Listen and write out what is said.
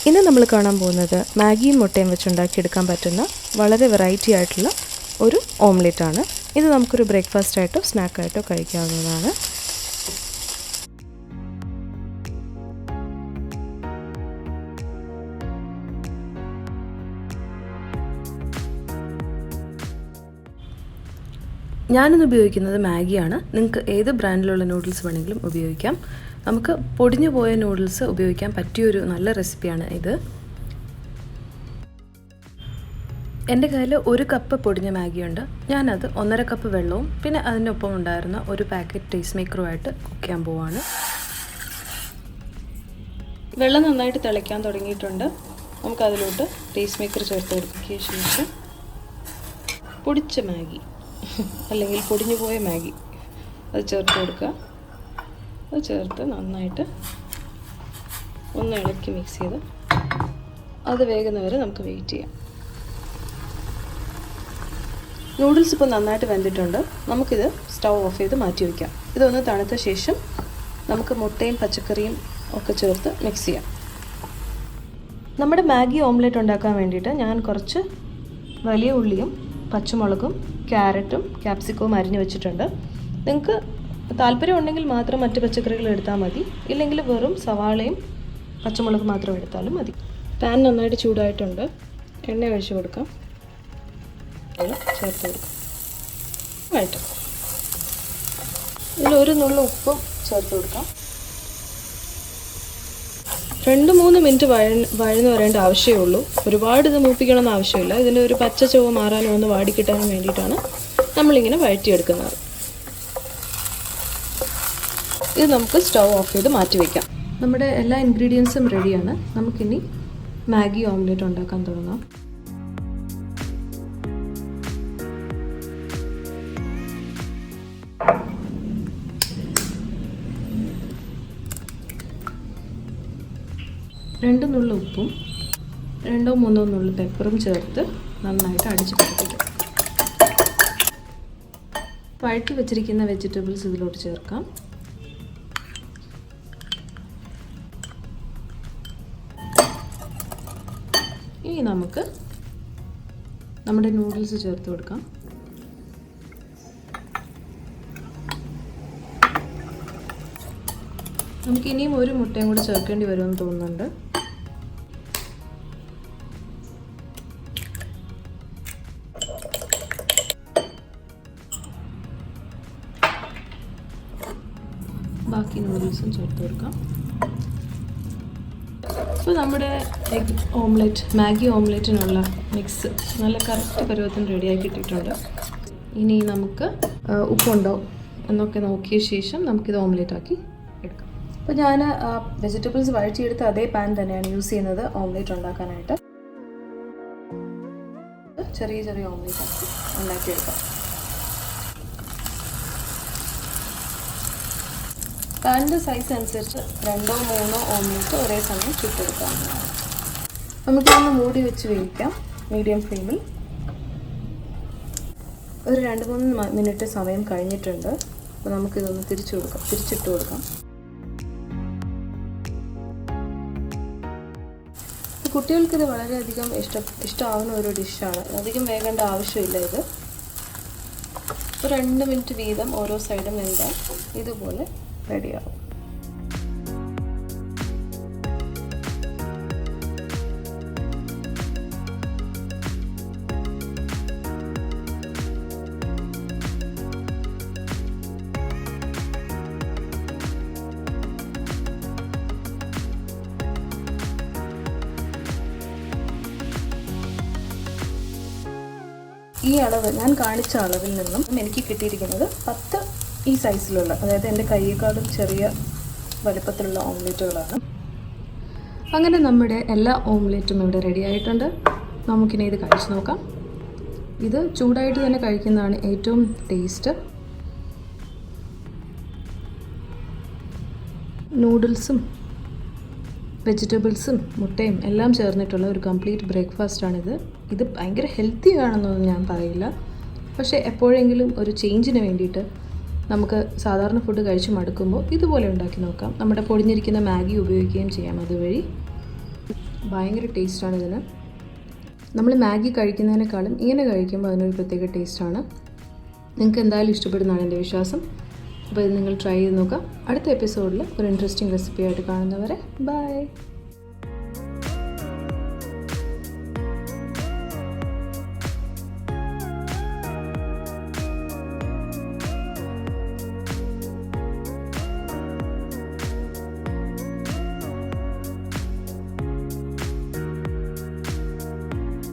ഇന്ന് നമ്മൾ കാണാൻ പോകുന്നത് മാഗിയും മുട്ടയും വെച്ചുണ്ടാക്കിയെടുക്കാൻ പറ്റുന്ന വളരെ വെറൈറ്റി ആയിട്ടുള്ള ഒരു ഓംലെറ്റ് ആണ്. ഇത് നമുക്കൊരു ബ്രേക്ക്ഫാസ്റ്റ് ആയിട്ടോ സ്നാക്കായിട്ടോ കഴിക്കാവുന്നതാണ്. ഞാനിന്ന് ഉപയോഗിക്കുന്നത് മാഗിയാണ്. നിങ്ങൾക്ക് ഏത് ബ്രാൻഡിലുള്ള നൂഡിൽസ് വേണമെങ്കിലും ഉപയോഗിക്കാം. നമുക്ക് പൊടിഞ്ഞു പോയ നൂഡിൽസ് ഉപയോഗിക്കാൻ പറ്റിയൊരു നല്ല റെസിപ്പിയാണ് ഇത്. എൻ്റെ കയ്യിൽ 1 കപ്പ് പൊടിഞ്ഞ മാഗിയുണ്ട്. ഞാനത് 1.5 കപ്പ് വെള്ളവും പിന്നെ അതിനൊപ്പം ഉണ്ടായിരുന്ന ഒരു പാക്കറ്റ് ടേസ്റ്റ് മേക്കറുമായിട്ട് കുക്ക് ചെയ്യാൻ പോവാണ്. വെള്ളം നന്നായിട്ട് തിളയ്ക്കാൻ തുടങ്ങിയിട്ടുണ്ട്. നമുക്കതിലോട്ട് ടേസ്റ്റ് മേക്കർ ചേർത്ത് കൊടുക്കുക. ശേഷം പൊടിച്ച മാഗി അല്ലെങ്കിൽ പൊടിഞ്ഞു പോയ മാഗി അത് ചേർത്ത് കൊടുക്കുക. അത് ചേർത്ത് നന്നായിട്ട് ഒന്ന് ഇളക്കി മിക്സ് ചെയ്ത് അത് വേകുന്നവരെ നമുക്ക് വെയിറ്റ് ചെയ്യാം. നൂഡിൽസ് ഇപ്പോൾ നന്നായിട്ട് വെന്തിട്ടുണ്ട്. നമുക്കിത് സ്റ്റൗ ഓഫ് ചെയ്ത് മാറ്റി വയ്ക്കാം. ഇതൊന്ന് തണുത്ത ശേഷം നമുക്ക് മുട്ടയും പച്ചക്കറിയും ഒക്കെ ചേർത്ത് മിക്സ് ചെയ്യാം. നമ്മുടെ മാഗി ഓംലെറ്റ് ഉണ്ടാക്കാൻ വേണ്ടിയിട്ട് ഞാൻ കുറച്ച് വലിയ ഉള്ളിയും പച്ചമുളകും ക്യാരറ്റും ക്യാപ്സിക്കവും അരിഞ്ഞു വെച്ചിട്ടുണ്ട്. നിങ്ങൾക്ക് താല്പര്യം ഉണ്ടെങ്കിൽ മാത്രം മറ്റ് പച്ചക്കറികൾ എടുത്താൽ മതി. ഇല്ലെങ്കിൽ വെറും സവാളയും പച്ചമുളകും മാത്രം എടുത്താലും മതി. പാൻ നന്നായിട്ട് ചൂടായിട്ടുണ്ട്. എണ്ണ ഒഴിച്ച് കൊടുക്കാം. ചേർത്ത് കൊടുക്കാം. വഴറ്റും. ഇതിൽ 1 നുള്ളു ഉപ്പും ചേർത്ത് കൊടുക്കാം. 2-3 മിനിറ്റ് വഴന്ന് വരേണ്ട ആവശ്യമേ ഉള്ളൂ. ഒരുപാട് ഇത് മൂപ്പിക്കണമെന്ന് ആവശ്യമില്ല. ഇതിൻ്റെ ഒരു പച്ച ചുവ മാറാനും ഒന്ന് വാടിക്കിട്ടാനും വേണ്ടിയിട്ടാണ് നമ്മളിങ്ങനെ വഴറ്റിയെടുക്കുന്നത്. ഇത് നമുക്ക് സ്റ്റൗ ഓഫ് ചെയ്ത് മാറ്റി വയ്ക്കാം. നമ്മുടെ എല്ലാ ഇൻഗ്രീഡിയൻസും റെഡിയാണ്. നമുക്കിനി മാഗി ഓംലെറ്റ് ഉണ്ടാക്കാൻ തുടങ്ങാം. രണ്ട് നുള്ളു ഉപ്പും 2-3 നുള്ളു പെപ്പറും ചേർത്ത് നന്നായിട്ട് അടിച്ച് പിടിപ്പിക്കാം. വഴറ്റി വെച്ചിരിക്കുന്ന വെജിറ്റബിൾസ് ഇതിലോട്ട് ചേർക്കാം. ഇനി നമുക്ക് നമ്മുടെ നൂഡിൽസ് ചേർത്ത് കൊടുക്കാം. നമുക്ക് ഇനിയും 1 മുട്ടയും കൂടി ചേർക്കേണ്ടി വരുമെന്ന് തോന്നുന്നുണ്ട്. ബാക്കി നൂഡിൽസും ചേർത്ത് കൊടുക്കാം. അപ്പോൾ നമ്മുടെ എഗ് ഓംലെറ്റ് മാഗി ഓംലെറ്റിനുള്ള മിക്സ് നല്ല കറക്റ്റ് പരുവത്തിന് റെഡിയാക്കി കിട്ടിയിട്ടുണ്ട്. ഇനി നമുക്ക് ഉപ്പുണ്ടോ എന്നൊക്കെ നോക്കിയ ശേഷം നമുക്കിത് ഓംലെറ്റ് ആക്കി എടുക്കാം. അപ്പോൾ ഞാൻ വെജിറ്റബിൾസ് വഴറ്റിയെടുത്ത് അതേ പാൻ തന്നെയാണ് യൂസ് ചെയ്യുന്നത് ഓംലെറ്റ് ഉണ്ടാക്കാനായിട്ട്. ചെറിയ ചെറിയ ഓംലെറ്റ് ആക്കി ഉണ്ടാക്കിയെടുക്കാം. പാനിൻ്റെ സൈസ് അനുസരിച്ച് 2-3 ഓംലെറ്റ് ഒരേ സമയം ചുട്ടെടുക്കാവുന്നതാണ്. നമുക്കിതൊന്ന് മൂടി വെച്ച് വേവിക്കാം മീഡിയം ഫ്ലെയിമിൽ. ഒരു 2-3 മിനിറ്റ് സമയം കഴിഞ്ഞിട്ടുണ്ട്. അപ്പോൾ നമുക്കിതൊന്ന് തിരിച്ചിട്ട് കൊടുക്കാം. കുട്ടികൾക്കിത് വളരെയധികം ഇഷ്ടമാവുന്ന ഒരു ഡിഷാണ്. അധികം വേകേണ്ട ആവശ്യമില്ല. ഇത് ഒരു 2 മിനിറ്റ് വീതം ഓരോ സൈഡും വെന്താൽ ഇതുപോലെ റെഡിയാവും. ഈ അളവ് ഞാൻ കാണിച്ച അളവിൽ നിന്നും എനിക്ക് കിട്ടിയിരിക്കുന്നത് 10 ഈ സൈസിലുള്ള, അതായത് എൻ്റെ കൈയേക്കാളും ചെറിയ വലുപ്പത്തിലുള്ള ഓംലെറ്റുകളാണ്. അങ്ങനെ നമ്മുടെ എല്ലാ ഓംലെറ്റും ഇവിടെ റെഡി ആയിട്ടുണ്ട്. നമുക്കിനി ഇത് കഴിച്ച് നോക്കാം. ഇത് ചൂടായിട്ട് തന്നെ കഴിക്കുന്നതാണ് ഏറ്റവും ടേസ്റ്റ്. നൂഡിൽസും വെജിറ്റബിൾസും മുട്ടയും എല്ലാം ചേർന്നിട്ടുള്ള ഒരു കംപ്ലീറ്റ് ബ്രേക്ക്ഫാസ്റ്റാണിത്. ഇത് ഭയങ്കര ഹെൽത്തി ആണെന്നൊന്നും ഞാൻ പറയില്ല. പക്ഷേ എപ്പോഴെങ്കിലും ഒരു ചേഞ്ചിന് വേണ്ടിയിട്ട് നമുക്ക് സാധാരണ ഫുഡ് കഴിച്ച് മടുക്കുമ്പോൾ ഇതുപോലെ ഉണ്ടാക്കി നോക്കാം. നമ്മുടെ പൊടിഞ്ഞിരിക്കുന്ന മാഗി ഉപയോഗിക്കുകയും ചെയ്യാം അതുവഴി. ഭയങ്കര ടേസ്റ്റാണ് ഇതിന്. നമ്മൾ മാഗി കഴിക്കുന്നതിനേക്കാളും ഇങ്ങനെ കഴിക്കുമ്പോൾ അതിനൊരു പ്രത്യേക ടേസ്റ്റാണ്. നിങ്ങൾക്ക് എന്തായാലും ഇഷ്ടപ്പെടുന്നതാണ് എൻ്റെ വിശ്വാസം. അപ്പോൾ ഇത് നിങ്ങൾ ട്രൈ ചെയ്ത് നോക്കാം. അടുത്ത എപ്പിസോഡിൽ ഒരു ഇൻട്രസ്റ്റിംഗ് റെസിപ്പിയായിട്ട് കാണുന്നവരെ ബൈ.